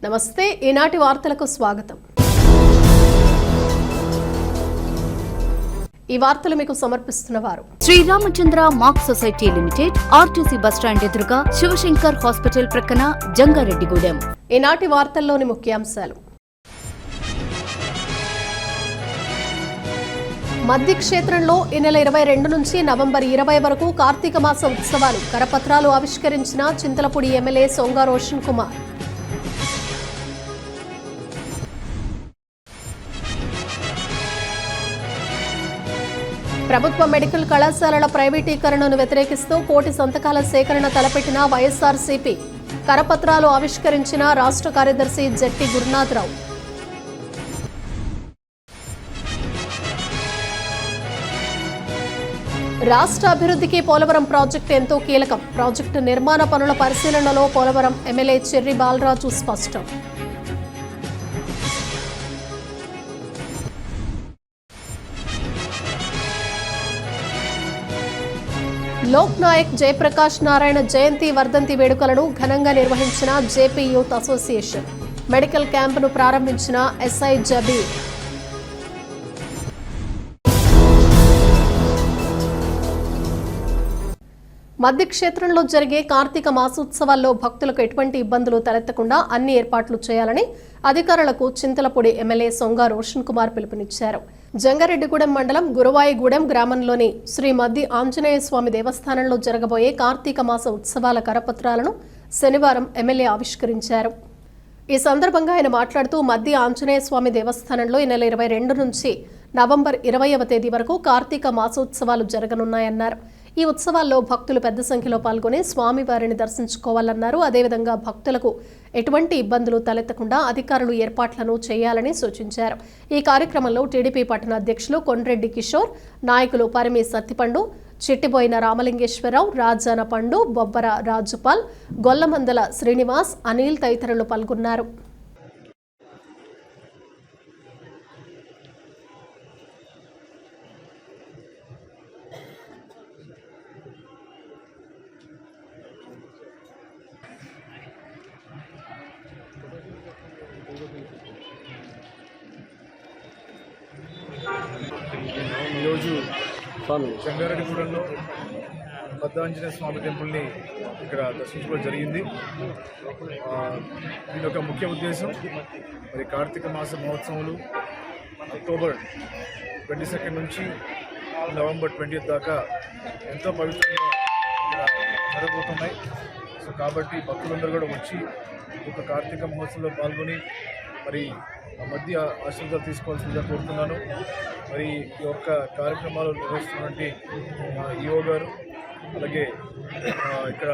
నమస్తే ఈనాటి వార్తలకు స్వాగతం। ఈ వార్తలు మీకు సమర్పిస్తున్నవారు Shri Ramachandra mark society limited, RTC bus stand ఎదురుగా, శివశంకర్ హాస్పిటల్ ప్రక్కన, జంగారెడ్డిగూడెం। ఈనాటి వార్తల్లోని ముఖ్యాంశాలు। మధ్య క్షేత్రంలో ఈ నెల 22 నుంచి నవంబర్ 20 వరకు కార్తీక మాస ఉత్సవాలు। కరపత్రాలు ఆవిష్కరించిన చింతలపూడి ఎమ్మెల్యే సొంగ రోషన్ కుమార్। ప్రభుత్వ మెడికల్ కళాశాలల ప్రైవేటీకరణను వ్యతిరేకిస్తూ కోటి సంతకాల సేకరణ తలపెట్టిన వైఎస్ఆర్సీపీ। కరపత్రాలు ఆవిష్కరించిన రాష్ట్ర కార్యదర్శి జట్టి గురునాథరావు। రాష్ట్ర అభివృద్ధికి పోలవరం ప్రాజెక్టు ఎంతో కీలకం। ప్రాజెక్టు నిర్మాణ పనుల పరిశీలనలో పోలవరం ఎమ్మెల్యే చెర్రి బాలరాజు స్పష్టం। లోక్ నాయక్ జయప్రకాష్ నారాయణ జయంతి వర్ధంతి వేడుకలను ఘనంగా నిర్వహించిన జేపీ యూత్ అసోసియేషన్। మెడికల్ క్యాంపును ప్రారంభించిన ఎస్ఐ జబీర్। మధ్య క్షేత్రంలో జరిగే కార్తీక మాసోత్సవాల్లో భక్తులకు ఎటువంటి ఇబ్బందులు తలెత్తకుండా అన్ని ఏర్పాట్లు చేయాలని అధికారులకు చింతలపూడి ఎమ్మెల్యే సొంగ రోషన్ కుమార్ పిలుపునిచ్చారు। జంగారెడ్డిగూడెం మండలం గురువాయిగూడెం గ్రామంలోని శ్రీ మద్ది ఆంజనేయ స్వామి దేవస్థానంలో జరగబోయే కార్తీక మాస ఉత్సవాల కరపత్రాలను శనివారం ఎమ్మెల్యే ఆవిష్కరించారు। ఈ సందర్భంగా ఆయన మాట్లాడుతూ మద్ది ఆంజనేయ స్వామి దేవస్థానంలో ఈ నెల 22 నుంచి నవంబర్ 20వ తేదీ వరకు కార్తీక మాసోత్సవాలు జరగనున్నాయన్నారు। ఈ ఉత్సవాల్లో భక్తులు పెద్ద సంఖ్యలో పాల్గొని స్వామివారిని దర్శించుకోవాలన్నారు। అదేవిధంగా భక్తులకు ఎటువంటి ఇబ్బందులు తలెత్తకుండా అధికారులు ఏర్పాట్లను చేయాలని సూచించారు। ఈ కార్యక్రమంలో టీడీపీ పట్టణ అధ్యక్షులు కొండ్రెడ్డి కిషోర్, నాయకులు పరిమి సత్తిపండు, చిట్టిబోయిన రామలింగేశ్వరరావు, రాజాన పండు, బొబ్బర రాజుపాల్, గొల్లమందల శ్రీనివాస్, అనిల్ తదితరులు పాల్గొన్నారు। ఈరోజు జంగారెడ్డిగూడెంలో మద్ది ఆంజనేయ స్వామి టెంపుల్ని ఇక్కడ దర్శించుకోవడం జరిగింది। దీని యొక్క ముఖ్య ఉద్దేశం మరి కార్తీక మాస మహోత్సవాలు అక్టోబర్ 22 నుంచి నవంబర్ 20 దాకా ఎంతో పవిత్రంగా జరగబోతున్నాయి। సో కాబట్టి భక్తులందరూ కూడా వచ్చి ఒక కార్తీక మహోత్సవంలో పాల్గొని మరి మధ్య ఆశీర్వాదాలు తీసుకోవాల్సిందిగా కోరుతున్నాను। మరి ఈ యొక్క కార్యక్రమాలు నిర్వహిస్తున్నటువంటి ఈఓ గారు, అలాగే ఇక్కడ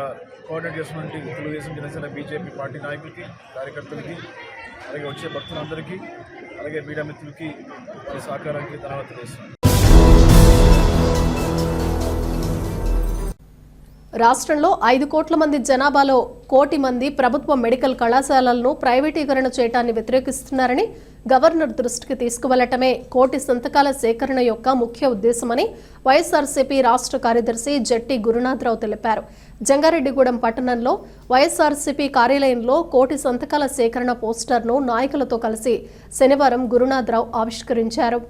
కోఆర్డినేట్ చేస్తున్నటువంటి తెలుగుదేశం, జనసేన, బీజేపీ పార్టీ నాయకులకి, కార్యకర్తలకి, అలాగే వచ్చే భక్తులందరికీ, అలాగే మీడియా మిత్రులకి వారి సహకారానికి ధన్యవాదాలు తెలియజేస్తున్నాను। రాష్ట్రంలో 5 కోట్ల మంది జనాభాలో 1 కోటి మంది ప్రభుత్వ మెడికల్ కళాశాలలను ప్రైవేటీకరణ చేయడాన్ని వ్యతిరేకిస్తున్నారని గవర్నర్ దృష్టికి తీసుకువెళ్లటమే కోటి సంతకాల సేకరణ యొక్క ముఖ్య ఉద్దేశమని వైఎస్ఆర్సీపీ రాష్ట్ర కార్యదర్శి జట్టి గురునాథరావు తెలిపారు। జంగారెడ్డిగూడెం పట్టణంలో వైఎస్ఆర్సీపీ కార్యాలయంలో కోటి సంతకాల సేకరణ పోస్టర్ను నాయకులతో కలిసి శనివారం గురునాథరావు ఆవిష్కరించారు।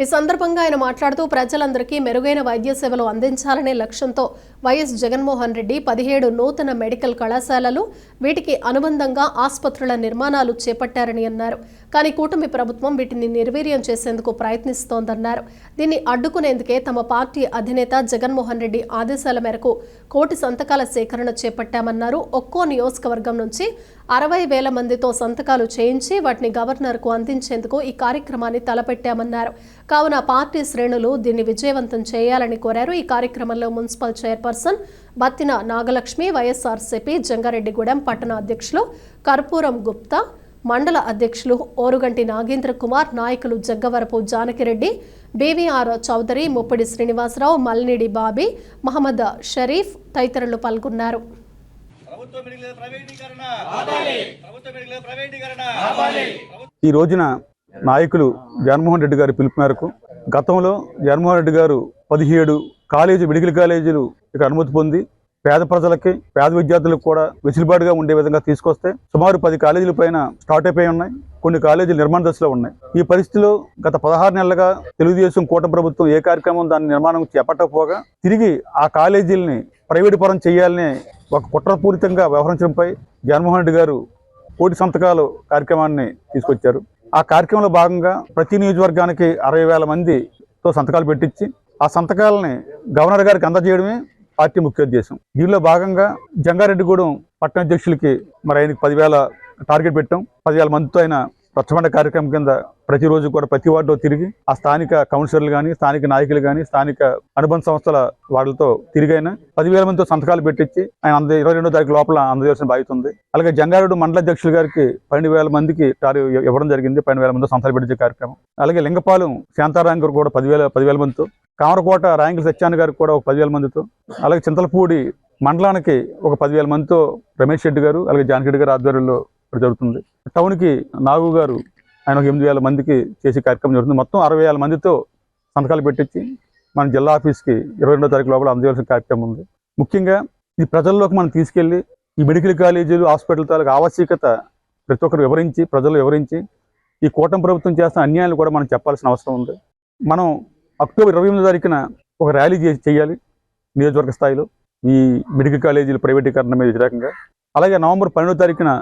ఈ సందర్భంగా ఆయన మాట్లాడుతూ ప్రజలందరికీ మెరుగైన వైద్య సేవలు అందించాలనే లక్ష్యంతో వైఎస్ జగన్మోహన్ రెడ్డి 17 నూతన మెడికల్ కళాశాలలు, వీటికి అనుబంధంగా ఆసుపత్రుల నిర్మాణాలు చేపట్టారని అన్నారు। కానీ కూటమి ప్రభుత్వం వీటిని నిర్వీర్యం చేసేందుకు ప్రయత్నిస్తోందన్నారు। దీన్ని అడ్డుకునేందుకే తమ పార్టీ అధినేత జగన్మోహన్ రెడ్డి ఆదేశాల మేరకు కోటి సంతకాల సేకరణ చేపట్టామన్నారు। ఒక్కో నియోజకవర్గం నుంచి 60,000 మందితో సంతకాలు చేయించి వాటిని గవర్నర్కు అందించేందుకు ఈ కార్యక్రమాన్ని తలపెట్టామన్నారు। కావున పార్టీ శ్రేణులు దీన్ని విజయవంతం చేయాలని కోరారు। ఈ కార్యక్రమంలో మున్సిపల్ చైర్పర్సన్ బత్తిన నాగలక్ష్మి, వైఎస్ఆర్సీపీ జంగారెడ్డిగూడెం పట్టణ అధ్యక్షులు కర్పూరం గుప్తా, మండల అధ్యక్షులు ఓరుగంటి నాగేంద్ర కుమార్, నాయకులు జగ్గవరపు జానకిరెడ్డి, బీవీఆర్ చౌదరి, ముప్పిడి శ్రీనివాసరావు, మల్నిడి బాబీ, మహమ్మద్ షరీఫ్ తదితరులు పాల్గొన్నారు। ఈ రోజున నాయకులు జగన్మోహన్ రెడ్డి గారి పిలుపు మేరకు గతంలో జగన్మోహన్ రెడ్డి గారు 17 మెడికల్ కాలేజీలు ఇక్కడ అనుమతి పొంది పేద ప్రజలకి పేద విద్యార్థులకు కూడా వెసులుబాటుగా ఉండే విధంగా తీసుకొస్తే సుమారు 10 కాలేజీల పైన స్టార్ట్ అయిపోయి ఉన్నాయి. కొన్ని కాలేజీలు నిర్మాణ దశలో ఉన్నాయి. ఈ పరిస్థితిలో గత 16 నెలలుగా తెలుగుదేశం కూటమి ప్రభుత్వం ఏ కార్యక్రమం దాని నిర్మాణం చేపట్టకపోగా తిరిగి ఆ కాలేజీలని ప్రైవేటు పరం చేయాలని ఒక కుట్రపూరితంగా వ్యవహరించడంపై జగన్మోహన్ రెడ్డి గారు కోటి సంతకాలు కార్యక్రమాన్ని తీసుకొచ్చారు. ఆ కార్యక్రమంలో భాగంగా ప్రతి నియోజకవర్గానికి 60,000 మందితో సంతకాలు పెట్టించి ఆ సంతకాలని గవర్నర్ గారికి అందజేయడమే పార్టీ ముఖ్య ఉద్దేశం. దీనిలో భాగంగా జంగారెడ్డిగూడెం పట్టణ అధ్యక్షులకి మరి ఆయనకి 10,000 టార్గెట్ పెట్టాం. 10,000 మందితో ఆయన స్వచ్ఛమైన కార్యక్రమం కింద ప్రతిరోజు కూడా ప్రతి వార్డులో తిరిగి ఆ స్థానిక కౌన్సిలర్లు కానీ, స్థానిక నాయకులు కానీ, స్థానిక అనుబంధ సంస్థల వాళ్ళతో తిరిగైనా 10,000 మందితో సంతకాలు పెట్టించి ఆయన 22వ తారీఖు లోపల అందజేయాల్సిన బాధ్యత ఉంది. అలాగే జంగారెడ్డి మండల అధ్యక్షుల గారికి 12,000 మందికి ఇవ్వడం జరిగింది. 12,000 మందితో సంతకాలు పెట్టించే కార్యక్రమం. అలాగే లింగపాలెం శాంతారాం గారు కూడా 10,000 మందితో, కామరకోట రాయంకుల సత్యాన్ని గారికి కూడా ఒక 10,000 మందితో, అలాగే చింతలపూడి మండలానికి ఒక 10,000 మందితో రమేష్ రెడ్డి గారు, అలాగే జానకి రెడ్డి గారు ఆధ్వర్యంలో జరుగుతుంది. టౌన్కి నాగు గారు ఆయన ఒక 8,000 మందికి చేసే కార్యక్రమం జరుగుతుంది. మొత్తం 60,000 మందితో సంతకాలు పెట్టించి మన జిల్లా ఆఫీస్కి 22వ తారీఖు లోపల అందజేయాల్సిన కార్యక్రమం ఉంది. ముఖ్యంగా ఈ ప్రజల్లోకి మనం తీసుకెళ్లి ఈ మెడికల్ కాలేజీలు, హాస్పిటల్ తాలూకు ఆవశ్యకత ప్రతి ఒక్కరు వివరించి, ప్రజలు వివరించి ఈ కూటమి ప్రభుత్వం చేస్తున్న అన్యాయాలు కూడా మనం చెప్పాల్సిన అవసరం ఉంది. మనం అక్టోబర్ 28వ తారీఖున ఒక ర్యాలీ చేయాలి నియోజకవర్గ స్థాయిలో ఈ మెడికల్ కాలేజీల ప్రైవేటీకరణ మీద వ్యతిరేకంగా. అలాగే నవంబర్ 12వ తారీఖున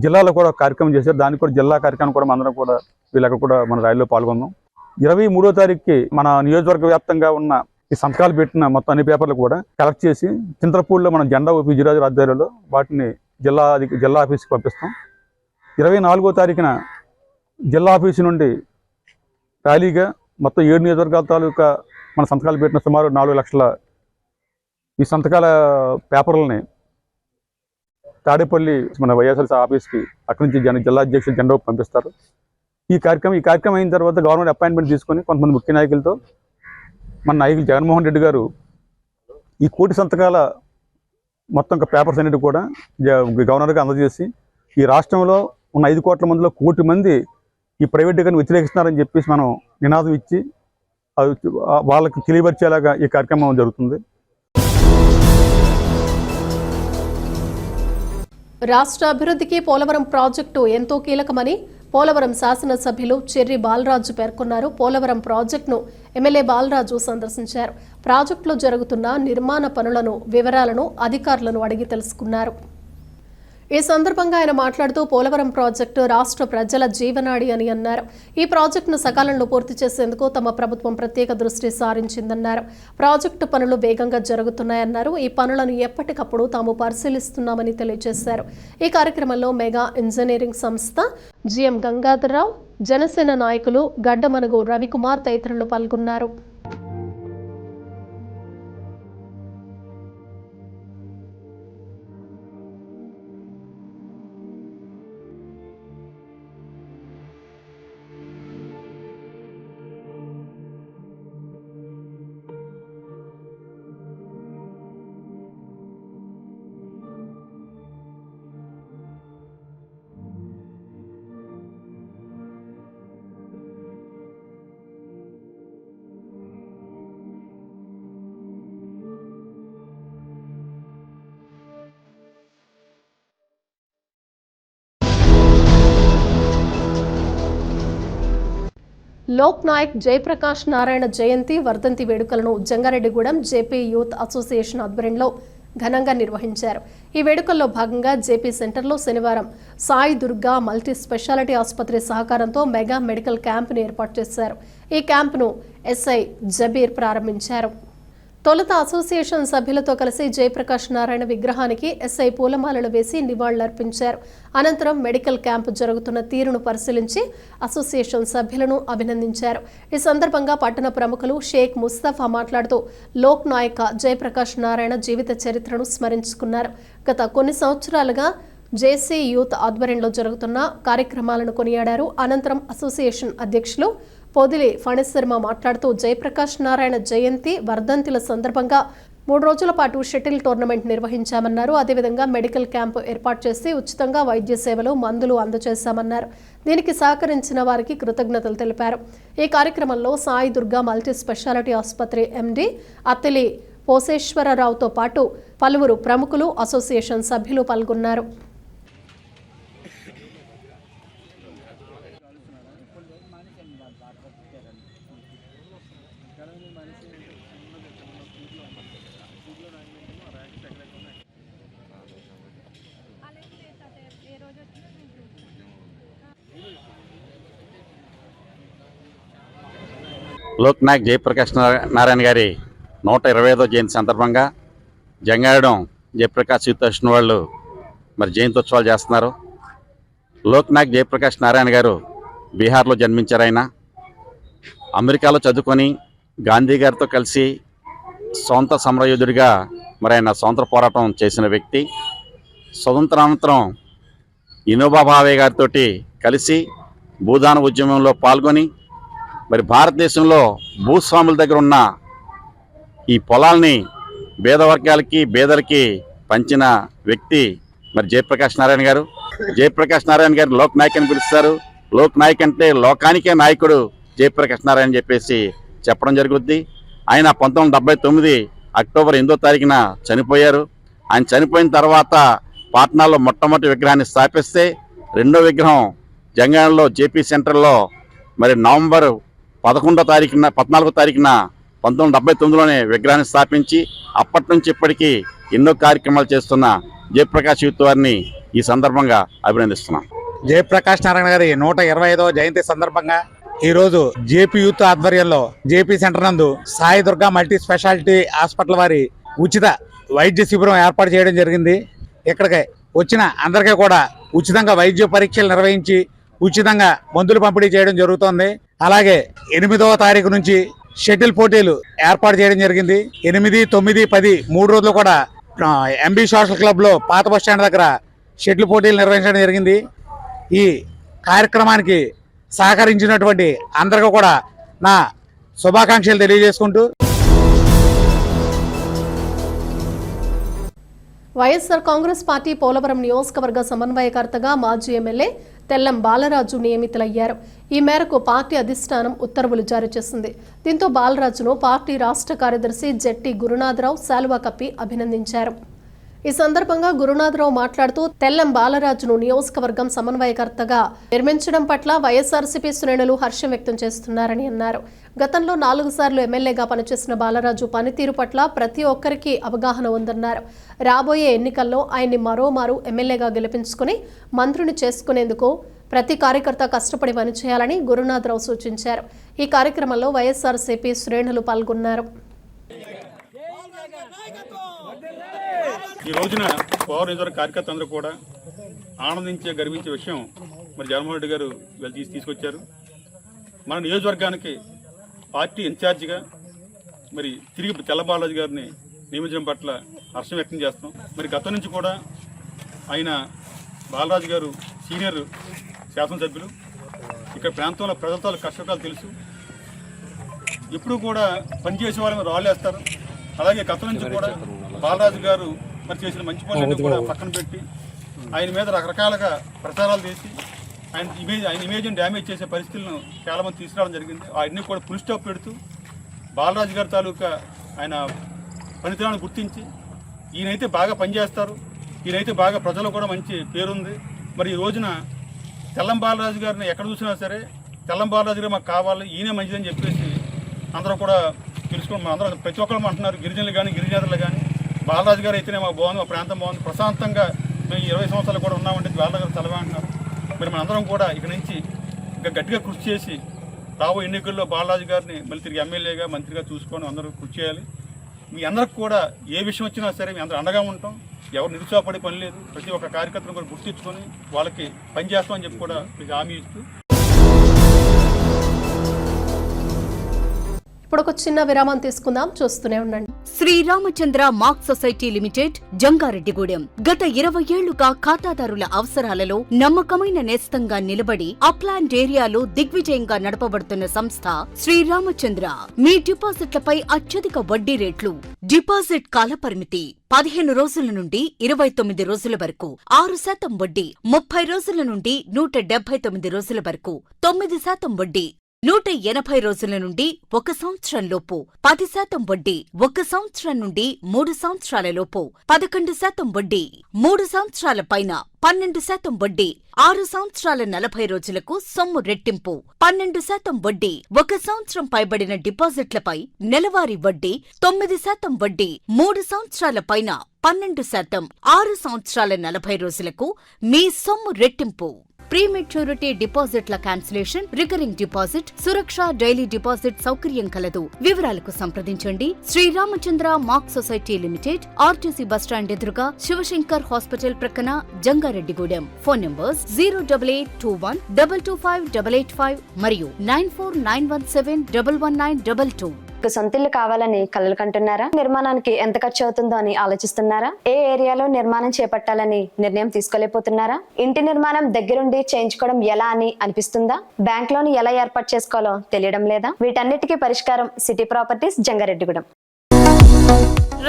జిల్లాలో కూడా కార్యక్రమం చేశారు. దానికి కూడా జిల్లా కార్యక్రమం కూడా అందరం కూడా వీళ్ళక్కడ కూడా మన ర్యాలీలో పాల్గొన్నాం. 23వ తారీఖుకి మన నియోజకవర్గ వ్యాప్తంగా ఉన్న ఈ సంతకాలు పెట్టిన మొత్తం అన్ని పేపర్లు కూడా కలెక్ట్ చేసి చింతలపూడిలో మన జెండా ఊపి విజయరాజు ఆధ్వర్యంలో వాటిని జిల్లా ఆఫీస్కి పంపిస్తాం. 24వ తారీఖున జిల్లా ఆఫీసు నుండి ర్యాలీగా మొత్తం 7 నియోజకవర్గాల తాలూకా మన సంతకాలు పెట్టిన సుమారు 4 లక్షల ఈ సంతకాల పేపర్లని తాడేపల్లి మన వైఎస్ఆర్సీ ఆఫీస్కి అక్కడి నుంచి జిల్లా అధ్యక్షులు జెండా పంపిస్తారు. ఈ కార్యక్రమం అయిన తర్వాత గవర్నమెంట్ అపాయింట్మెంట్ తీసుకొని కొంతమంది ముఖ్య నాయకులతో మన నాయకులు జగన్మోహన్ రెడ్డి గారు ఈ కోటి సంతకాల మొత్తం పేపర్స్ అన్నిటి కూడా గవర్నర్కి అందజేసి ఈ రాష్ట్రంలో ఉన్న 5 కోట్ల మందిలో 1 కోటి మంది ఈ ప్రైవేటీకరణ వ్యతిరేకిస్తున్నారని చెప్పేసి మనం నినాదం ఇచ్చి వాళ్ళకి తెలియపరిచేలాగా ఈ కార్యక్రమం జరుగుతుంది. రాష్ట్ర అభివృద్ధికి పోలవరం ప్రాజెక్టు ఎంతో కీలకమని పోలవరం శాసనసభ్యులు చెర్రి బాలరాజు పేర్కొన్నారు. పోలవరం ప్రాజెక్టును ఎమ్మెల్యే బాలరాజు సందర్శించారు. ప్రాజెక్టులో జరుగుతున్న నిర్మాణ పనులను వివరాలను అధికారులను అడిగి తెలుసుకున్నారు. ఈ సందర్భంగా ఆయన మాట్లాడుతూ పోలవరం ప్రాజెక్టు రాష్ట్ర ప్రజల జీవనాడి అని అన్నారు. ఈ ప్రాజెక్టును సకాలంలో పూర్తి చేసేందుకు తమ ప్రభుత్వం ప్రత్యేక దృష్టి సారించిందన్నారు. ప్రాజెక్టు పనులు వేగంగా జరుగుతున్నాయన్నారు. ఈ పనులను ఎప్పటికప్పుడు తాము పరిశీలిస్తున్నామని తెలియజేశారు. ఈ కార్యక్రమంలో మెగా ఇంజనీరింగ్ సంస్థ జిఎం గంగాధరరావు, జనసేన నాయకులు గడ్డమనుగు రవికుమార్ తదితరులు పాల్గొన్నారు. లోక్ నాయక్ జయప్రకాష్ నారాయణ జయంతి వర్ధంతి వేడుకలను జంగారెడ్డిగూడెం జేపీ యూత్ అసోసియేషన్ ఆధ్వర్యంలో ఘనంగా నిర్వహించారు. ఈ వేడుకల్లో భాగంగా జేపీ సెంటర్లో శనివారం సాయి దుర్గా మల్టీ స్పెషాలిటీ ఆసుపత్రి సహకారంతో మెగా మెడికల్ క్యాంపును ఏర్పాటు చేశారు. ఈ క్యాంపును ఎస్ఐ జబీర్ ప్రారంభించారు. తొలుత అసోసియేషన్ సభ్యులతో కలిసి జయప్రకాష్ నారాయణ విగ్రహానికి ఎస్ఐ పూలమాలలు వేసి నివాళులర్పించారు. అనంతరం మెడికల్ క్యాంపు జరుగుతున్న తీరును పరిశీలించి అసోసియేషన్ సభ్యులను అభినందించారు. ఈ సందర్భంగా పట్టణ ప్రముఖులు షేక్ ముస్తఫా మాట్లాడుతూ లోక్ నాయక్ జయప్రకాష్ నారాయణ జీవిత చరిత్రను స్మరించుకున్నారు. గత కొన్ని సంవత్సరాలుగా జేసీ యూత్ ఆధ్వర్యంలో జరుగుతున్న కార్యక్రమాలను కొనియాడారు. అనంతరం అసోసియేషన్ అధ్యక్షులు పొదిలి ఫణిశర్మ మాట్లాడుతూ జయప్రకాష్ నారాయణ జయంతి వర్ధంతిల సందర్భంగా 3 రోజుల పాటు షటిల్ టోర్నమెంట్ నిర్వహించామన్నారు. అదేవిధంగా మెడికల్ క్యాంపు ఏర్పాటు చేసి ఉచితంగా వైద్య సేవలు, మందులు అందజేశామన్నారు. దీనికి సహకరించిన వారికి కృతజ్ఞతలు తెలిపారు. ఈ కార్యక్రమంలో సాయి దుర్గా మల్టీ స్పెషాలిటీ ఆసుపత్రి ఎండి అత్తిలి పోసేశ్వరరావుతో పాటు పలువురు ప్రముఖులు, అసోసియేషన్ సభ్యులు పాల్గొన్నారు. లోక్ నాయక్ జయప్రకాష్ నారాయణ గారి 125వ జయంతి సందర్భంగా జంగాయడం జయప్రకాష్ యూత్ అసోసియేషన్ వాళ్ళు మరి జయంతోత్సవాలు చేస్తున్నారు. లోక్ నాయక్ జయప్రకాష్ నారాయణ గారు బీహార్లో జన్మించారు. ఆయన అమెరికాలో చదువుకొని గాంధీ గారితో కలిసి స్వాతంత్ర సమరయోధుడిగా మరి ఆయన స్వాతంత్ర పోరాటం చేసిన వ్యక్తి. స్వతంత్రానంతరం వినోబా భావే గారితో కలిసి భూదాన ఉద్యమంలో పాల్గొని మరి భారతదేశంలో భూస్వాముల దగ్గర ఉన్న ఈ పొలాల్ని పేద వర్గాలకి పేదలకి పంచిన వ్యక్తి మరి జయప్రకాష్ నారాయణ గారు. జయప్రకాష్ నారాయణ గారు లోక్ నాయక్ అని పిలుస్తారు. లోక్ నాయక్ అంటే లోకానికే నాయకుడు జయప్రకాష్ నారాయణ చెప్పేసి చెప్పడం జరుగుద్ది. ఆయన 1979 అక్టోబర్ 8వ తారీఖున చనిపోయారు. ఆయన చనిపోయిన తర్వాత పాట్నాలో మొట్టమొదటి విగ్రహాన్ని స్థాపిస్తే రెండో విగ్రహం జంగాయడంలో జేపీ సెంటర్లో మరి నవంబర్ 14వ తారీఖున 1979లోనే విగ్రహాన్ని స్థాపించి అప్పటి నుంచి ఇప్పటికీ ఎన్నో కార్యక్రమాలు చేస్తున్న జయప్రకాష్ యూత్ వారిని ఈ సందర్భంగా అభినందిస్తున్నాం. జయప్రకాష్ నారాయణ గారి 125వ జయంతి సందర్భంగా ఈరోజు జేపీ యూత్ ఆధ్వర్యంలో జేపీ సెంటర్ నందు Sai Durga multi speciality hospital వారి ఉచిత వైద్య శిబిరం ఏర్పాటు చేయడం జరిగింది. ఇక్కడికి వచ్చిన అందరికీ కూడా ఉచితంగా వైద్య పరీక్షలు నిర్వహించి ఉచితంగా మందులు పంపిణీ చేయడం జరుగుతోంది. అలాగే 8వ తారీఖు నుంచి షటిల్ పోటీలు ఏర్పాటు చేయడం జరిగింది. 8, 9, 10 3 రోజులు కూడా ఎంబీ సోషల్ క్లబ్ లో పాత బస్ స్టాండ్ దగ్గర షటిల్ పోటీలు నిర్వహించడం జరిగింది. ఈ కార్యక్రమానికి సహకరించినటువంటి అందరికీ కూడా నా శుభాకాంక్షలు తెలియజేసుకుంటూ వైఎస్ఆర్ కాంగ్రెస్ పార్టీ పోలవరం నియోజకవర్గ సమన్వయకర్తగా మాజీ ఎమ్మెల్యే తెల్లం బాలరాజు నియమితులయ్యారు. ఈ మేరకు పార్టీ అధిష్టానం ఉత్తర్వులు జారీ చేసింది. దీంతో బాలరాజును పార్టీ రాష్ట్ర కార్యదర్శి జెట్టి గురునాథరావు శాలువా కప్పి అభినందించారు. ఈ సందర్భంగా గురునాథరావు మాట్లాడుతూ తెల్లం బాలరాజును నియోజకవర్గం సమన్వయకర్తగా నిర్మించడం పట్ల వైఎస్ఆర్సీపీ శ్రేణులు హర్షం వ్యక్తం చేస్తున్నారని అన్నారు. గతంలో 4 సార్లు ఎమ్మెల్యేగా పనిచేసిన బాలరాజు పనితీరు పట్ల ప్రతి ఒక్కరికి అవగాహన ఉందన్నారు. రాబోయే ఎన్నికల్లో ఆయన్ని మరోమారు ఎమ్మెల్యేగా గెలిపించుకుని మంత్రిని చేసుకునేందుకు ప్రతి కార్యకర్త కష్టపడి పనిచేయాలని గురునాథరావు సూచించారు. ఈ కార్యక్రమంలో వైఎస్ఆర్సీపీ శ్రేణులు పాల్గొన్నారు. ఈ రోజున పవర్ నియోజకవర్గ కార్యకర్తలందరూ కూడా ఆనందించే గర్వించే విషయం మరి జగన్మోహన్ రెడ్డి గారు వీళ్ళు తీసుకొచ్చారు. మన నియోజకవర్గానికి పార్టీ ఇన్ఛార్జిగా మరి తిరిగి తెల్ల బాలరాజు గారిని నియమించడం పట్ల హర్షం వ్యక్తం చేస్తాం. మరి గతం నుంచి కూడా ఆయన బాలరాజు గారు సీనియర్ శాసనసభ్యులు. ఇక్కడ ప్రాంతంలో ప్రజలతో కష్టకాలు తెలుసు. ఎప్పుడు కూడా పనిచేసే వాళ్ళని రాళ్ళేస్తారు. అలాగే గతం నుంచి కూడా బాలరాజు గారు మరి చేసిన మంచి పనులన్నీ కూడా పక్కన పెట్టి ఆయన మీద రకరకాలుగా ప్రచారాలు చేసి ఆయన ఇమేజ్ని డ్యామేజ్ చేసే పరిస్థితులను చాలామంది తీసుకురావడం జరిగింది. అవన్నీ కూడా ఫుల్ స్టాప్ పెడుతూ బాలరాజు గారి తాలూకా ఆయన పనితనాన్ని గుర్తించి ఈయనైతే బాగా పనిచేస్తారు, ఈయనైతే బాగా ప్రజలకు కూడా మంచి పేరుంది. మరి ఈ రోజున తెల్లం బాలరాజు గారిని ఎక్కడ చూసినా సరే తెల్లం బాలరాజు గారు మాకు కావాలి, ఈయనే మంచిదని చెప్పేసి అందరూ కూడా తెలుసుకుని అందరూ ప్రతి ఒక్కరు అంటున్నారు. గిరిజనులు కానీ గిరిజనులు కానీ బాలరాజు గారు అయితేనే మాకు బాగుంది, మా ప్రాంతం బాగుంది, ప్రశాంతంగా మేము 20 సంవత్సరాలు కూడా ఉన్నామంటే బాలరాజు గారు చలవా అంటున్నారు. మరి మనందరం కూడా ఇక నుంచి ఇంకా గట్టిగా కృషి చేసి రాబోయే ఎన్నికల్లో బాలరాజు గారిని మళ్ళీ తిరిగి ఎమ్మెల్యేగా మంత్రిగా చూసుకొని అందరూ కృషి చేయాలి. మీ అందరికి కూడా ఏ విషయం వచ్చినా సరే మీ అందరూ అండగా ఉంటాం. ఎవరు నిరుత్సాహపడే పని లేదు. ప్రతి ఒక్క కార్యకర్తను కూడా గుర్తించుకొని వాళ్ళకి పని చేస్తామని చెప్పి కూడా మీకు హామీ ఇస్తూ ఇప్పుడు ఒక చిన్న విరామం తీసుకుందాం. చూస్తూనే ఉండండి. Sriramachandra mark society limited, Jangareddygudem. గత 20 ఏళ్లుగా ఖాతాదారుల అవసరాలలో నమ్మకమైన నేస్తంగా నిలబడి అప్లాండ్ ఏరియాలో దిగ్విజయంగా నడపబడుతున్న సంస్థ శ్రీరామచంద్ర. మీ డిపాజిట్లపై అత్యధిక వడ్డీ రేట్లు, డిపాజిట్ కాల పరిమితి 15 రోజుల నుండి 29 రోజుల వరకు, 6% వడ్డీ, 30 రోజుల నుండి 179 రోజుల వరకు, 9% వడ్డీ. 180 రోజుల నుండి 1 సంవత్సరం లోపు 10% వడ్డీ, 1 సంవత్సరం నుండి 3 సంవత్సరాల లోపు 11% వడ్డీ, 3 సంవత్సరాల పైన 12% వడ్డీ, 6 సంవత్సరాల 40 రోజులకు సొమ్ము రెట్టింపు 12% వడ్డీ, 1 సంవత్సరం పైబడిన డిపాజిట్లపై నెలవారీ వడ్డీ 9% వడ్డీ, 3 సంవత్సరాల పైన 12%, 6 సంవత్సరాల 40 రోజులకు మీ సొమ్ము రెట్టింపు. ప్రీమెచ్యూరిటీ డిపాజిట్ల క్యాన్సిలేషన్, రికరింగ్ డిపాజిట్, సురక్ష డైలీ డిపాజిట్ సౌకర్యం కలదు. వివరాలకు సంప్రదించండి. శ్రీరామచంద్ర మాక్ సొసైటీ లిమిటెడ్, ఆర్టీసీ బస్టాండ్ ఎదురుగా, శివశంకర్ హాస్పిటల్ ప్రక్కన, జంగారెడ్డిగూడెం. ఫోన్ నంబర్స్ 08821 225 885 మరియు 949171 11922. సొంతిల్లు కావాలని కలలు కంటున్నారా? నిర్మాణానికి ఎంత ఖర్చు అవుతుందో అని ఆలోచిస్తున్నారా? ఏ ఏరియాలో నిర్మాణం చేపట్టాలని నిర్ణయం తీసుకోలేకపోతున్నారా? ఇంటి నిర్మాణం దగ్గరుండి చేయించుకోవడం ఎలా అని అనిపిస్తుందా? బ్యాంక్ లోన్ ఎలా ఏర్పాటు చేసుకోవాలో తెలియడం లేదా? వీటన్నిటికీ పరిష్కారం city properties, Jangareddygudem.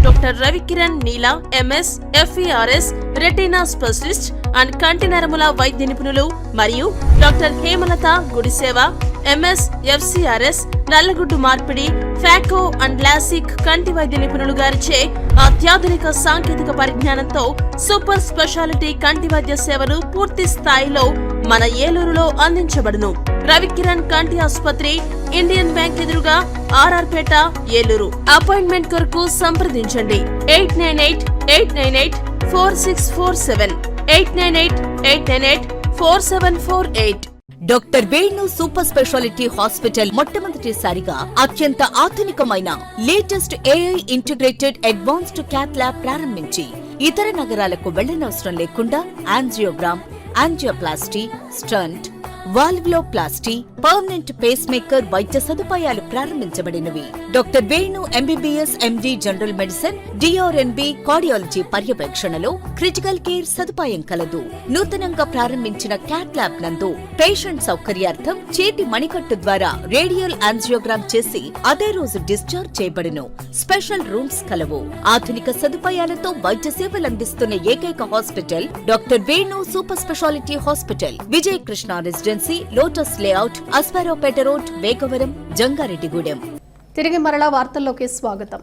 Doctor Ravikiran Neela, MS, FERS, retina specialist and కంటి నరముల వైద్య నిపుణులు మరియు doctor Hemalatha Gudiseva, MS, FCRS, నల్లగుడ్డు మార్పిడి, ఫాకో అండ్ లాసిక్ కంటి వైద్య నిపుణులు గారిచే అత్యాధునిక సాంకేతిక పరిజ్ఞానంతో సూపర్ స్పెషాలిటీ కంటి వైద్య సేవలు పూర్తి స్థాయిలో మన ఏలూరులో అందించబడును. రవికిరణ్ కంటి ఆసుపత్రి, ఇండియన్ బ్యాంక్ ఎదురుగా, RR పేట, ఏలూరు. అపాయింట్మెంట్ కొరకు సంప్రదించండి 898-898-4647, 898-898-4748. Doctor Venu super speciality hospital మొట్టమొదటిసారిగా అత్యంత ఆధునికమైన latest AI integrated advanced cath lab ప్రారంభించి ఇతర నగరాలకు వెళ్లనవసరం లేకుండా angiogram, angioplasty, stent, valvuloplasty, permanent pacemaker వైద్య సదుపాయాలు ప్రారంభించబడినవి. Doctor Venu MBBS MD general medicine, DRNB cardiology పర్యవేక్షణలో క్రిటికల్ కేర్ సదుపాయం కలదు. నూతనంగా ప్రారంభించిన క్యాట్ ల్యాబ్ నందు పేషెంట్ సౌకర్యార్థం చేతి మణికట్టు ద్వారా రేడియల్ యాంజియోగ్రామ్ చేసి అదే రోజు డిశ్చార్జ్ చేయబడును. స్పెషల్ రూమ్స్ కలవు. ఆధునిక సదుపాయాలతో వైద్య సేవలందిస్తున్న ఏకైక hospital doctor Venu super speciality hospital, Vijay Krishna residency, lotus layout, Asparopeta road, Vegavaram, Jangareddygudem. తిరిగి మరలా వార్తల్లోకి స్వాగతం.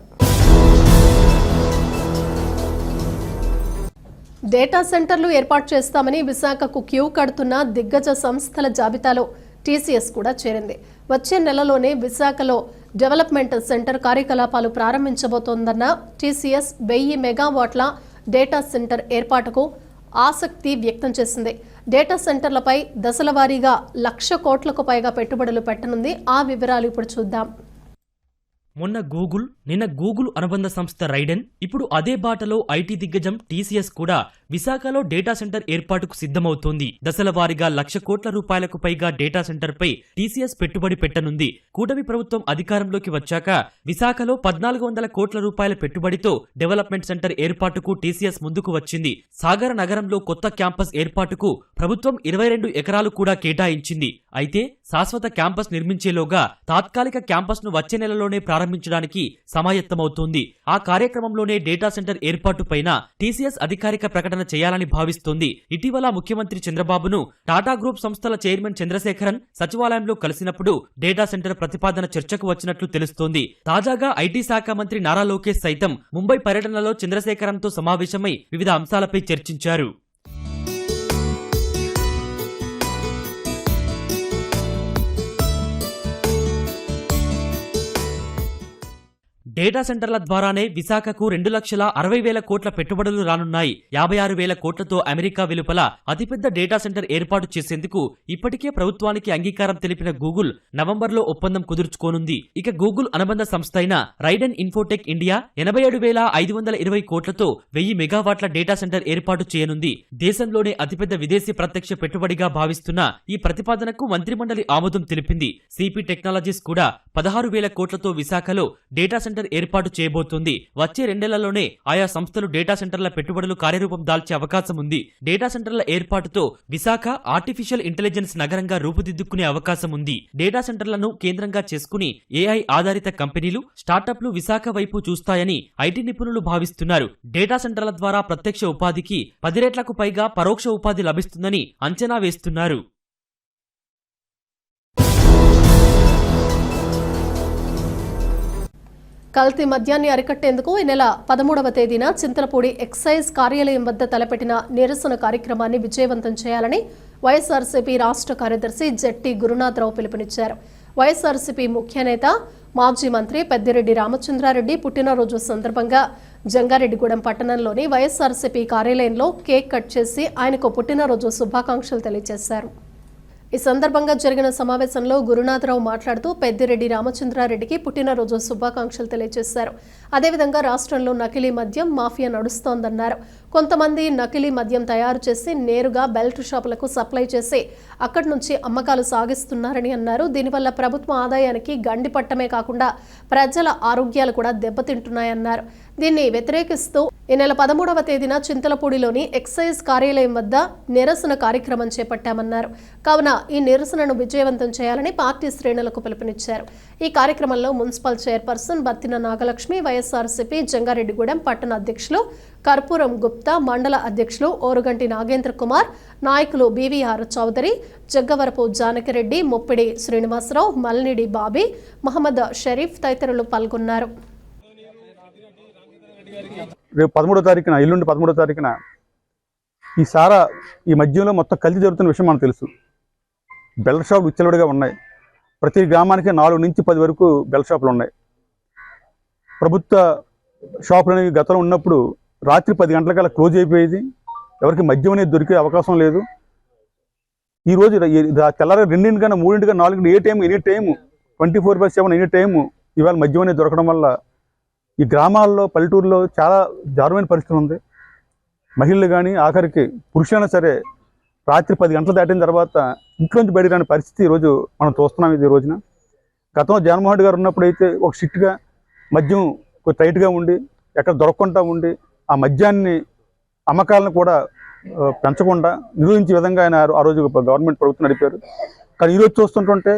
డేటా సెంటర్లు ఏర్పాటు చేస్తామని విశాఖకు క్యూ కడుతున్న దిగ్గజ సంస్థల జాబితాలో TCS కూడా చేరింది. వచ్చే నెలలోనే విశాఖలో డెవలప్మెంట్ సెంటర్ కార్యకలాపాలు ప్రారంభించబోతోందన్న TCS 1000 మెగావాట్ల డేటా సెంటర్ ఏర్పాటుకు ఆసక్తి వ్యక్తం చేసింది. డేటా సెంటర్లపై దశల వారీగా 1,00,000 కోట్లకు పైగా పెట్టుబడులు పెట్టనుంది. ఆ వివరాలు ఇప్పుడు చూద్దాం. నిన్న గూగుల్ అనుబంధ సంస్థ రైడెన్, ఇప్పుడు అదే బాటలో IT దిగ్గజం TCS కూడా విశాఖలో డేటా సెంటర్ ఏర్పాటుకు సిద్ధమవుతోంది. దశల వారీగా 1,00,000 కోట్ల రూపాయలకు పైగా డేటా సెంటర్ పై TCS పెట్టుబడి పెట్టనుంది. కూటమి ప్రభుత్వం అధికారంలోకి వచ్చాక విశాఖలో 1,400 కోట్ల రూపాయల పెట్టుబడితో డెవలప్మెంట్ సెంటర్ ఏర్పాటుకు TCS ముందుకు వచ్చింది. సాగర నగరంలో కొత్త క్యాంపస్ ఏర్పాటుకు ప్రభుత్వం 22 ఎకరాలు కూడా కేటాయించింది. అయితే శాశ్వత క్యాంపస్ నిర్మించేలోగా తాత్కాలిక క్యాంపస్ ను వచ్చే నెలలోనే ప్రారంభించడానికి సమాయత్తమవుతోంది. ఆ కార్యక్రమంలోనే డేటా సెంటర్ ఏర్పాటు పైన TCS అధికారిక ప్రకటన చేయాలని భావిస్తోంది. ఇటీవల ముఖ్యమంత్రి చంద్రబాబును టాటా గ్రూప్ సంస్థల చైర్మన్ చంద్రశేఖరన్ సచివాలయంలో కలిసినప్పుడు డేటా సెంటర్ ప్రతిపాదన చర్చకు వచ్చినట్లు తెలుస్తోంది. తాజాగా IT శాఖ మంత్రి నారా లోకేష్ సైతం ముంబై పర్యటనలో చంద్రశేఖరన్తో సమావేశమై వివిధ అంశాలపై చర్చించారు. డేటా సెంటర్ల ద్వారానే విశాఖకు 2,60,000 కోట్ల పెట్టుబడులు రానున్నాయి. 56,000 కోట్లతో అమెరికా వెలుపల అతిపెద్ద డేటా సెంటర్ ఏర్పాటు చేసేందుకు ఇప్పటికే ప్రభుత్వానికి అంగీకారం తెలిపిన గూగుల్ నవంబర్లో ఒప్పందం కుదుర్చుకోనుంది. ఇక గూగుల్ అనుబంధ సంస్థ అయిన రైడెన్ ఇన్ఫోటెక్ ఇండియా 87,520 కోట్లతో 1000 మెగావాట్ల డేటా సెంటర్ ఏర్పాటు చేయనుంది. దేశంలోనే అతిపెద్ద విదేశీ ప్రత్యక్ష పెట్టుబడిగా భావిస్తున్న ఈ ప్రతిపాదనకు మంత్రిమండలి ఆమోదం తెలిపింది. CP టెక్నాలజీస్ కూడా 16,000 కోట్లతో విశాఖలో డేటా సెంటర్ ఏర్పాటు చేయబోతోంది. వచ్చే 2 నెలల్లోనే ఆయా సంస్థలు డేటా సెంటర్ల పెట్టుబడులు కార్యరూపం దాల్చే అవకాశం ఉంది. డేటా సెంటర్ల ఏర్పాటుతో విశాఖ ఆర్టిఫిషియల్ ఇంటెలిజెన్స్ నగరంగా రూపుదిద్దుకునే అవకాశం ఉంది. డేటా సెంటర్లను కేంద్రంగా చేసుకుని AI ఆధారిత కంపెనీలు, స్టార్టప్లు విశాఖ వైపు చూస్తాయని IT నిపుణులు భావిస్తున్నారు. డేటా సెంటర్ల ద్వారా ప్రత్యక్ష ఉపాధికి 10 రెట్లకు పైగా పరోక్ష ఉపాధి లభిస్తుందని అంచనా వేస్తున్నారు. కల్తీ మద్యాన్ని అరికట్టేందుకు ఈ నెల 13వ తేదీన చింతలపూడి ఎక్సైజ్ కార్యాలయం వద్ద తలపెట్టిన నిరసన కార్యక్రమాన్ని విజయవంతం చేయాలని వైఎస్ఆర్సీపీ రాష్ట్ర కార్యదర్శి జెట్టి గురునాథరావు పిలుపునిచ్చారు. వైఎస్ఆర్సీపీ ముఖ్య నేత మాజీ మంత్రి పెద్దిరెడ్డి రామచంద్రారెడ్డి పుట్టినరోజు సందర్భంగా జంగారెడ్డిగూడెం పట్టణంలోని వైఎస్ఆర్సీపీ కార్యాలయంలో కేక్ కట్ చేసి ఆయనకు పుట్టినరోజు శుభాకాంక్షలు తెలియజేశారు. ఈ సందర్భంగా జరిగిన సమావేశంలో గురునాథరావు మాట్లాడుతూ పెద్దిరెడ్డి రామచంద్రారెడ్డికి పుట్టినరోజు శుభాకాంక్షలు తెలియజేశారు. అదేవిధంగా రాష్ట్రంలో నకిలీ మద్యం మాఫియా నడుస్తోందన్నారు. కొంతమంది నకిలీ మద్యం తయారు చేసి నేరుగా బెల్ట్ షాపులకు సప్లై చేసి అక్కడి నుంచి అమ్మకాలు సాగిస్తున్నారని అన్నారు. దీనివల్ల ప్రభుత్వ ఆదాయానికి గండిపట్టమే కాకుండా ప్రజల ఆరోగ్యాలు కూడా దెబ్బతింటున్నాయన్నారు. దీన్ని వ్యతిరేకిస్తూ ఈ నెల 13వ తేదీన చింతలపూడిలోని ఎక్సైజ్ కార్యాలయం వద్ద నిరసన కార్యక్రమం చేపట్టామన్నారు. కావున ఈ నిరసనను విజయవంతం చేయాలని పార్టీ శ్రేణులకు పిలుపునిచ్చారు. ఈ కార్యక్రమంలో మున్సిపల్ చైర్పర్సన్ బత్తిన నాగలక్ష్మి, వైఎస్ఆర్సీపీ జంగారెడ్డిగూడెం పట్టణ అధ్యక్షులు కర్పూరం గుప్తా, మండల అధ్యక్షులు ఓరుగంటి నాగేంద్ర కుమార్, నాయకులు బీవీఆర్ చౌదరి, జగ్గవరపు జానకిరెడ్డి, ముప్పిడి శ్రీనివాసరావు, మల్నిడి బాబీ, మహమ్మద్ షరీఫ్ తదితరులు పాల్గొన్నారు. రేపు 13వ తారీఖున ఎల్లుండి 13వ తారీఖున ఈ మద్యంలో మొత్తం కల్తీ జరుగుతున్న విషయం మనకు తెలుసు. బెల్ట్ షాపులు విచ్చలవిడిగా ఉన్నాయి. ప్రతి గ్రామానికి 4 నుంచి 10 వరకు బెల్ట్ షాపులు ఉన్నాయి. ప్రభుత్వ షాపులు అనేవి గతంలో ఉన్నప్పుడు రాత్రి 10 గంటలకల్లా క్లోజ్ అయిపోయేది. ఎవరికి మద్యం అనేది దొరికే అవకాశం లేదు. ఈరోజు తెల్లారి 2 కన్నా 3 కన్నా 4 ఎనీ టైము 24/7 ఎనీ టైము ఇవాళ మద్యం అనేది దొరకడం వల్ల ఈ గ్రామాల్లో పల్లెటూరులో చాలా దారుణమైన పరిస్థితి ఉంది. మహిళలు కానీ ఆఖరికి పురుషులైనా సరే రాత్రి 10 గంటలు దాటిన తర్వాత ఇంట్లోంచి బయట రాని పరిస్థితి ఈరోజు మనం చూస్తున్నాం. ఇది రోజున గతంలో జగన్మోహన్ రెడ్డి గారు ఉన్నప్పుడు అయితే ఒక స్ట్రిక్ట్గా మద్యం టైట్గా ఉండి ఎక్కడ దొరకకుండా ఉండి ఆ మద్యాన్ని అమ్మకాలను కూడా పెంచకుండా నిరోధించే విధంగా ఆయన ఆ రోజు గవర్నమెంట్ ప్రభుత్వం నడిపారు. కానీ ఈరోజు చూస్తుంటుంటే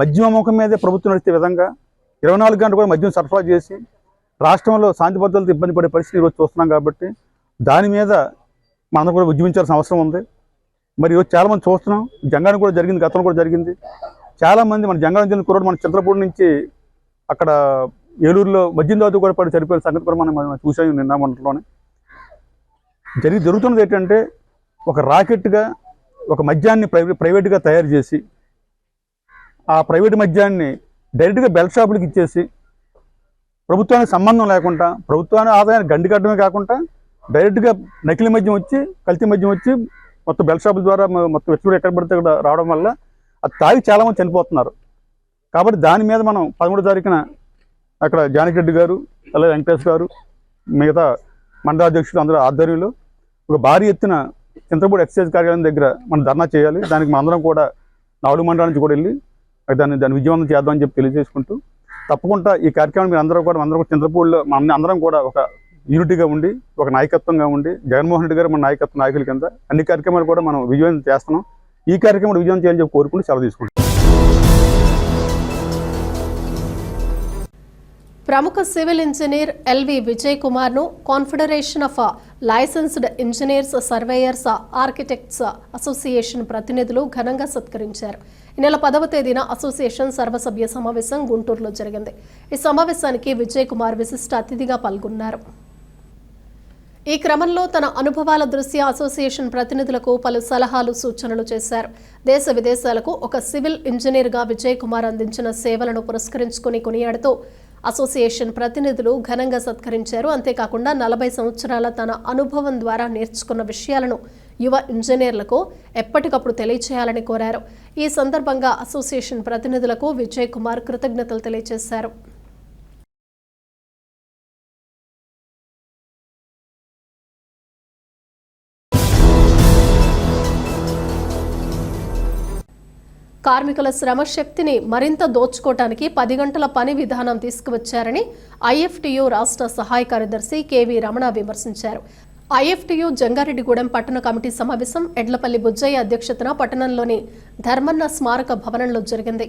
మద్యం అమ్మకం మీదే ప్రభుత్వం నడిచే విధంగా 24 గంటలు కూడా మద్యం సరఫరా చేసి రాష్ట్రంలో శాంతి భద్రతలతో ఇబ్బంది పడే పరిస్థితి ఈరోజు చూస్తున్నాం. కాబట్టి దాని మీద మనం కూడా ఉద్యమించాల్సిన అవసరం ఉంది. మరి ఈరోజు చాలామంది చూస్తున్నాం. జంగారం కూడా జరిగింది, గతంలో కూడా జరిగింది. చాలామంది మన జంగారం జిల్లా కూడా మన చింతలపూడి నుంచి అక్కడ ఏలూరులో మద్యం దాదు కూడా పడి చనిపోయిన సంగతి కూడా మనం చూసాం నిన్న మొన్నట్లోనే. జరుగుతున్నది ఏంటంటే ఒక రాకెట్గా ఒక మద్యాన్ని ప్రైవేట్గా తయారు చేసి ఆ ప్రైవేట్ మద్యాన్ని డైరెక్ట్గా బెల్ట్ షాపులకు ఇచ్చేసి ప్రభుత్వానికి సంబంధం లేకుండా ప్రభుత్వాన్ని ఆదాయాన్ని గండి కట్టడమే కాకుండా డైరెక్ట్గా నకిలీ మద్యం వచ్చి కల్తీ మద్యం వచ్చి మొత్తం బెల్ట్ షాపుల ద్వారా మొత్తం వ్యక్తులు ఎక్కడ పడితే అక్కడ రావడం వల్ల అది తాగి చాలామంది చనిపోతున్నారు. కాబట్టి దాని మీద మనం 13వ తారీఖున అక్కడ జానకిరెడ్డి గారు, అలాగే వెంకటేష్ గారు, మిగతా మండల అధ్యక్షులు అందరూ ఆధ్వర్యంలో ఒక భారీ ఎత్తున చింతలపూడి ఎక్సైజ్ కార్యాలయం దగ్గర మనం ధర్నా చేయాలి. దానికి మనందరం కూడా 4 మండలాల నుంచి కూడా వెళ్ళి దాన్ని విజయవంతం చేద్దామని చెప్పి తెలియజేసుకుంటూ తప్పకుండా ఈ కార్యక్రమం మీరు అందరూ కూడా చింతలపూడిలో అందరం కూడా ఒక యూనిటీగా ఉండి ఒక నాయకత్వంగా ఉండి జగన్మోహన్ రెడ్డి గారు మన నాయకుల కింద అన్ని కార్యక్రమాలు కూడా మనం విజయవంతం చేస్తున్నాం. ఈ కార్యక్రమం విజయం చేయాలని చెప్పి కోరుకుంటూ సెలవు తీసుకుంటాం. ప్రముఖ civil engineer LV Vijay Kumar ను confederation of licensed engineers, surveyors, architects association ప్రతినిధులు ఘనంగా సత్కరించారు. ఈ నెల 10వ తేదీన అసోసియేషన్ సర్వసభ్య సమావేశం గుంటూరులో జరిగింది. ఈ సమావేశానికి విజయ్ కుమార్ విశిష్ట అతిథిగా పాల్గొన్నారు. ఈ క్రమంలో తన అనుభవాల దృష్ట్యా అసోసియేషన్ ప్రతినిధులకు పలు సలహాలు, సూచనలు చేశారు. దేశ విదేశాలకు ఒక సివిల్ ఇంజనీర్గా విజయ్ కుమార్ అందించిన సేవలను పురస్కరించుకుని కొనియాడుతూ అసోసియేషన్ ప్రతినిధులు ఘనంగా సత్కరించారు. అంతేకాకుండా 40 సంవత్సరాల తన అనుభవం ద్వారా నేర్చుకున్న విషయాలను యువ ఇంజనీర్లకు ఎప్పటికప్పుడు తెలియచేయాలని కోరారు. ఈ సందర్భంగా అసోసియేషన్ ప్రతినిధులకు విజయ్ కుమార్ కృతజ్ఞతలు తెలియజేశారు. కార్మికుల శ్రమశక్తిని మరింత దోచుకోవటానికి 10 గంటల పని విధానం తీసుకువచ్చారని ఐఎఫ్టియు రాష్ట్ర సహాయ కార్యదర్శి కెవి రమణ విమర్శించారు. ఐఎఫ్టియు జంగారెడ్డిగూడెం పట్టణ కమిటీ సమావేశం ఎడ్లపల్లి బుజ్జయ్య అధ్యక్షతన పట్టణంలోని ధర్మన్న స్మారక భవనంలో జరిగింది.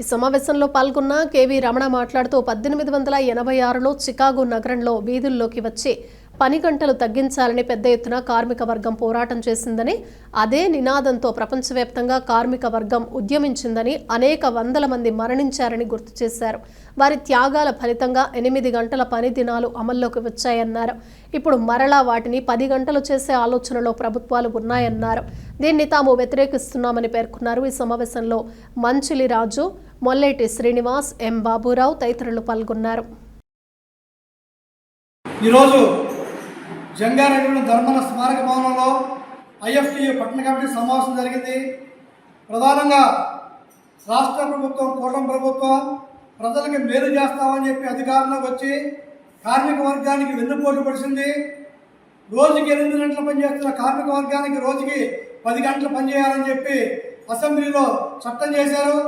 ఈ సమావేశంలో పాల్గొన్న కెవి రమణ మాట్లాడుతూ 1886లో చికాగో నగరంలో వీధుల్లోకి వచ్చి పని గంటలు తగ్గించాలని పెద్ద ఎత్తున కార్మిక వర్గం పోరాటం చేసిందని, అదే నినాదంతో ప్రపంచవ్యాప్తంగా కార్మిక వర్గం ఉద్యమించిందని, అనేక వందల మంది మరణించారని గుర్తు చేశారు. వారి త్యాగాల ఫలితంగా 8 గంటల పని దినాలు అమల్లోకి వచ్చాయన్నారు. ఇప్పుడు మరలా వాటిని 10 గంటలు చేసే ఆలోచనలో ప్రభుత్వాలు ఉన్నాయన్నారు. దీన్ని తాము వ్యతిరేకిస్తున్నామని పేర్కొన్నారు. ఈ సమావేశంలో మంచిలి రాజు, మొల్లేటి శ్రీనివాస్, ఎం బాబురావు తదితరులు పాల్గొన్నారు. ఈరోజు జంగారెడ్డి ధర్మన స్మారక భవనంలో IFTU పట్టణ కమిటీ సమావేశం జరిగింది. ప్రధానంగా రాష్ట్ర ప్రభుత్వం, కూటమి ప్రభుత్వం ప్రజలకు మేలు చేస్తామని చెప్పి అధికారంలోకి వచ్చి కార్మిక వర్గానికి వెన్నుపోటు పడిచింది. రోజుకి 8 గంటలు పనిచేస్తున్న కార్మిక వర్గానికి రోజుకి 10 గంటలు పనిచేయాలని చెప్పి అసెంబ్లీలో చట్టం చేశారు.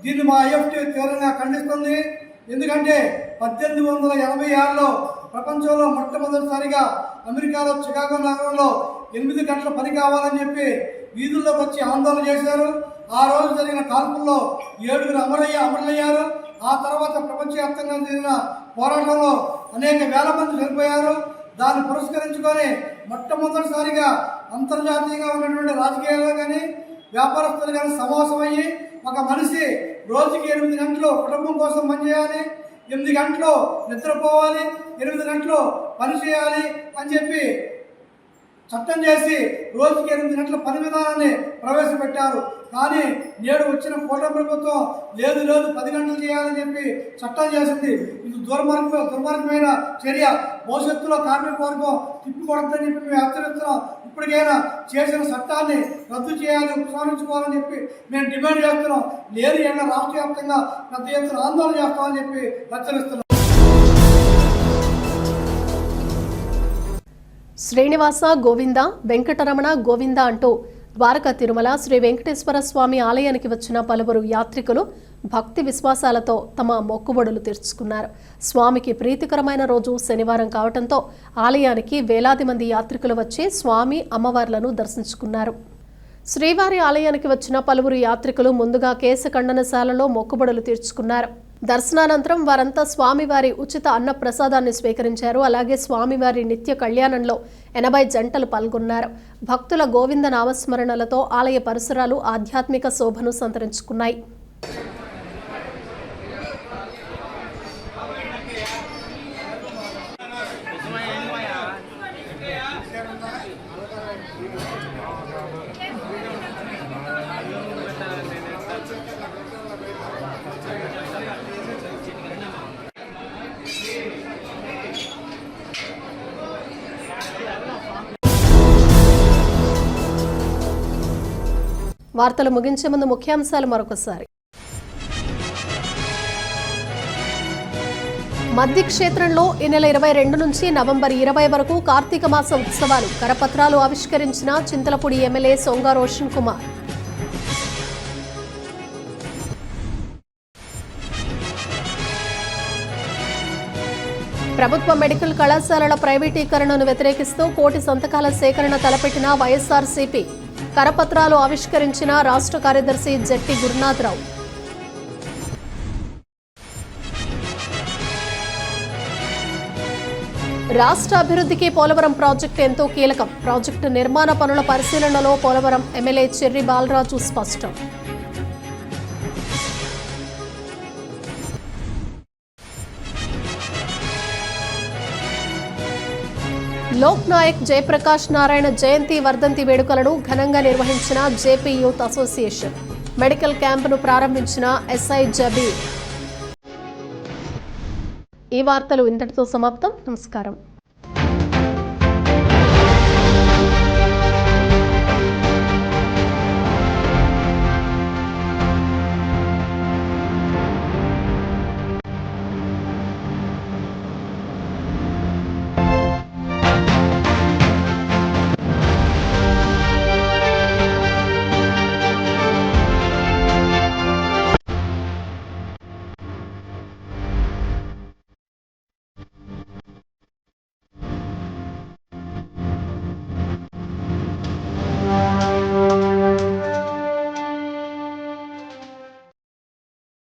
దీన్ని మా IFTU తీవ్రంగా ఖండిస్తుంది. ఎందుకంటే 1886లో ప్రపంచంలో మొట్టమొదటిసారిగా అమెరికాలో చికాగో నగరంలో 8 గంటల పని కావాలని చెప్పి వీధుల్లోకి వచ్చి ఆందోళన చేశారు. ఆ రోజు జరిగిన కాల్పుల్లో 7 అమరులయ్యారు. ఆ తర్వాత ప్రపంచవ్యాప్తంగా జరిగిన పోరాటంలో అనేక వేల మంది చనిపోయారు. దాన్ని పురస్కరించుకొని మొట్టమొదటిసారిగా అంతర్జాతీయంగా ఉన్నటువంటి రాజకీయాల్లో కానీ వ్యాపారస్తులు కానీ సమావేశమయ్యి ఒక మనిషి రోజుకి 8 గంటలు కుటుంబం కోసం పనిచేయాలి, 8 గంటలు నిద్రపోవాలి, 8 గంటలు పని చేయాలి అని చెప్పి చట్టం చేసి రోజుకి 8 గంటల పని విధానాన్ని ప్రవేశపెట్టారు. కానీ నేడు వచ్చిన కూటమి ప్రభుత్వం లేదు 10 గంటలు చేయాలని చెప్పి చట్టం చేసింది. ఇది దుర్మార్గమైన చర్య. భవిష్యత్తులో కార్మిక వర్గం తిప్పికొడతారని చెప్పి మేము హెచ్చరిస్తున్నాం. ఇప్పటికైనా చేసిన చట్టాన్ని రద్దు చేయాలి, ఉపసంహరించుకోవాలని చెప్పి మేము డిమాండ్ చేస్తున్నాం. లేదు రాష్ట్ర వ్యాప్తంగా పెద్ద ఎత్తున ఆందోళన చేస్తామని చెప్పి హెచ్చరిస్తున్నాం. శ్రీనివాస గోవింద, వెంకటరమణ గోవింద అంటూ ద్వారకా తిరుమల శ్రీ వెంకటేశ్వర స్వామి ఆలయానికి వచ్చిన పలువురు యాత్రికులు భక్తి విశ్వాసాలతో తమ మొక్కుబడులు తీర్చుకున్నారు. స్వామికి ప్రీతికరమైన రోజు శనివారం కావడంతో ఆలయానికి వేలాది మంది యాత్రికులు వచ్చి స్వామి, అమ్మవార్లను దర్శించుకున్నారు. శ్రీవారి ఆలయానికి వచ్చిన పలువురు యాత్రికులు ముందుగా కేశఖండనశాలలో మొక్కుబడులు తీర్చుకున్నారు. దర్శనానంతరం వారంతా స్వామివారి ఉచిత అన్న ప్రసాదాన్ని స్వీకరించారు. అలాగే స్వామివారి నిత్య కళ్యాణంలో 80 జంటలు పాల్గొన్నారు. భక్తుల గోవింద నామస్మరణలతో ఆలయ పరిసరాలు ఆధ్యాత్మిక శోభను సంతరించుకున్నాయి. వార్తలు ముగించే ముందు ముఖ్యాంశాలు మరొకసారి. మద్ది క్షేత్రంలో ఈ నెల 22 నుంచి నవంబర్ 20 వరకు కార్తీక మాస ఉత్సవాలు. కరపత్రాలు ఆవిష్కరించిన చింతలపూడి ఎమ్మెల్యే సొంగ రోషన్ కుమార్. ప్రభుత్వ మెడికల్ కళాశాలల ప్రైవేటీకరణను వ్యతిరేకిస్తూ కోటి సంతకాల సేకరణ తలపెట్టిన వైఎస్ఆర్సీపీ. కరపత్రాలు ఆవిష్కరించిన రాష్ట్ర కార్యదర్శి జట్టి గురునాథరావు. రాష్ట్ర అభివృద్ధికి పోలవరం ప్రాజెక్టు ఎంతో కీలకం. ప్రాజెక్టు నిర్మాణ పనుల పరిశీలనలో పోలవరం ఎమ్మెల్యే చెర్రి బాలరాజు స్పష్టం. లోక్ నాయక్ జయప్రకాష్ నారాయణ జయంతి వర్ధంతి వేడుకలను ఘనంగా నిర్వహించిన జేపీ యూత్ అసోసియేషన్. మెడికల్ క్యాంపును ప్రారంభించిన ఎస్ఐ జబీర్. ఈ వార్తలు ఇంతటితో సమాప్తం. నమస్కారం.